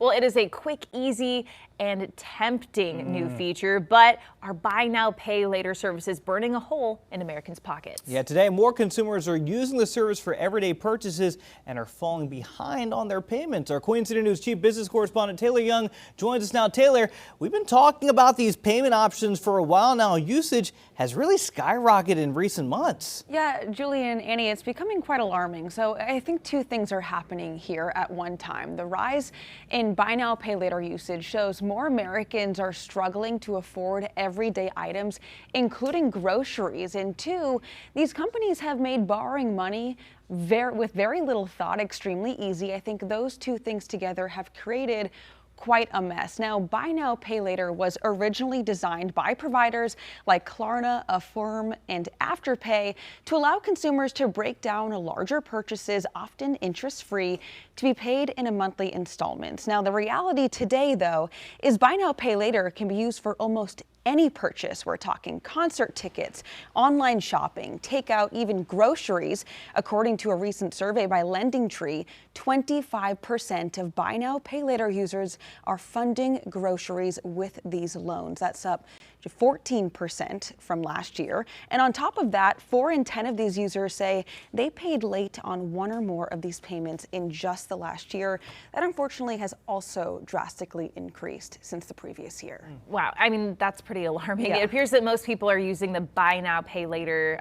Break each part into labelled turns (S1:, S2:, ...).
S1: Well, it is a quick, easy, and tempting new feature, but are buy now, pay later services burning a hole in Americans' pockets?
S2: Yeah, today more consumers are using the service for everyday purchases and are falling behind on their payments. Our Queen City News chief business correspondent Taylor Young joins us now. Taylor, we've been talking about these payment options for a while now. Usage has really skyrocketed in recent months.
S3: Yeah, Julie and Annie, it's becoming quite alarming. So I think two things are happening here at one time. The rise in buy now, pay later usage shows more Americans are struggling to afford everyday items, including groceries. And two, these companies have made borrowing money with very little thought extremely easy. I think those two things together have created quite a mess. Now, buy now, pay later was originally designed by providers like Klarna, Affirm, and Afterpay to allow consumers to break down larger purchases, often interest-free, to be paid in a monthly installments. Now, the reality today, though, is buy now, pay later can be used for almost any purchase. We're talking concert tickets, online shopping, takeout, even groceries. According to a recent survey by LendingTree, 25% of buy now, pay later users are funding groceries with these loans. That's up to 14% from last year. And on top of that, 4 in 10 of these users say they paid late on one or more of these payments in just the last year. That unfortunately has also drastically increased since the previous year.
S1: Wow, I mean, that's pretty alarming.
S3: Yeah.
S1: It appears that most people are using the buy now, pay later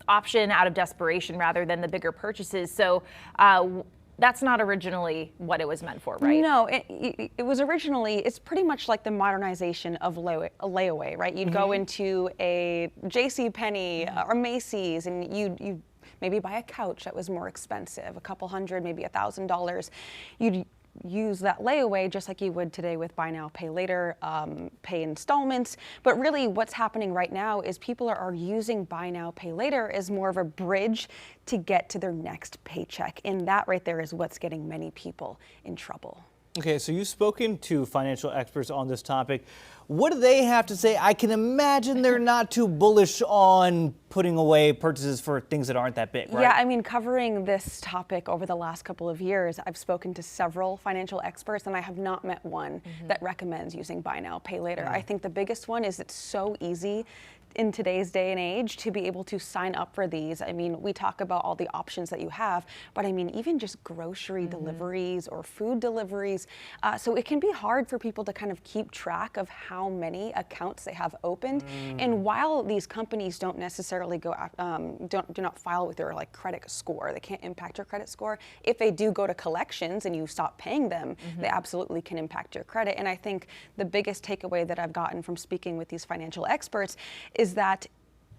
S1: option out of desperation rather than the bigger purchases. So that's not originally what it was meant for, right?
S3: No, it was originally, it's pretty much like the modernization of layaway, right? You'd go into a JCPenney or Macy's and you'd maybe buy a couch that was more expensive, a couple hundred, maybe $1,000. You'd use that layaway just like you would today with buy now, pay later, pay installments. But really what's happening right now is people are using buy now, pay later as more of a bridge to get to their next paycheck. And that right there is what's getting many people in trouble.
S2: Okay, so you've spoken to financial experts on this topic. What do they have to say? I can imagine they're not too bullish on putting away purchases for things that aren't that big, right?
S3: Yeah, I mean, covering this topic over the last couple of years, I've spoken to several financial experts and I have not met one that recommends using buy now, pay later. I think the biggest one is it's so easy in today's day and age to be able to sign up for these. I mean, we talk about all the options that you have, but I mean, even just grocery deliveries or food deliveries. So it can be hard for people to kind of keep track of how many accounts they have opened. And while these companies don't necessarily go, do not file with your like credit score, they can't impact your credit score. If they do go to collections and you stop paying them, they absolutely can impact your credit. And I think the biggest takeaway that I've gotten from speaking with these financial experts is that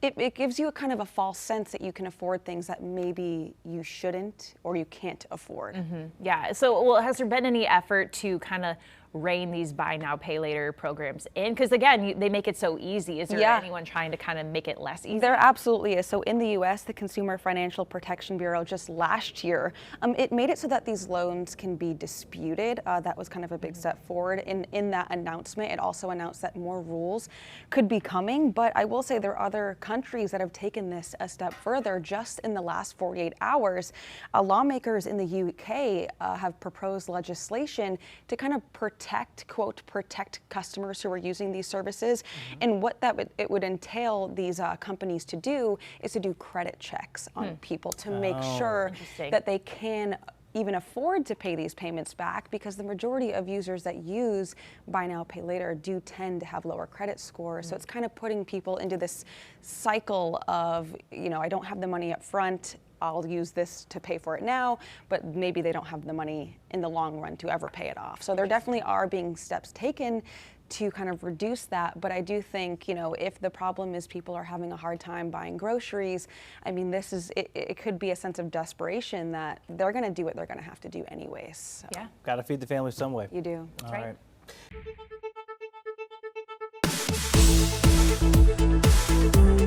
S3: it gives you a kind of a false sense that you can afford things that maybe you shouldn't or you can't afford.
S1: Yeah, so well, has there been any effort to kind of rein these buy now, pay later programs in? Because again, they make it so easy. Is there anyone trying to kind of make it less easy?
S3: There absolutely is. So in the U.S., the Consumer Financial Protection Bureau just last year, it made it so that these loans can be disputed. That was kind of a big step forward. In that announcement, it also announced that more rules could be coming. But I will say there are other countries that have taken this a step further. Just in the last 48 hours, lawmakers in the UK have proposed legislation to kind of protect customers who are using these services. And what it would entail these companies to do is to do credit checks on people to make sure that they can even afford to pay these payments back, because the majority of users that use buy now, pay later do tend to have lower credit scores. So it's kind of putting people into this cycle of, you know, I don't have the money up front, I'll use this to pay for it now, but maybe they don't have the money in the long run to ever pay it off. So there definitely are being steps taken to kind of reduce that. But I do think, you know, if the problem is people are having a hard time buying groceries, I mean, it could be a sense of desperation that they're going to do what they're going to have to do anyways. So.
S1: Yeah.
S2: Got to feed the family some way.
S3: You do.
S1: That's right.
S2: Right.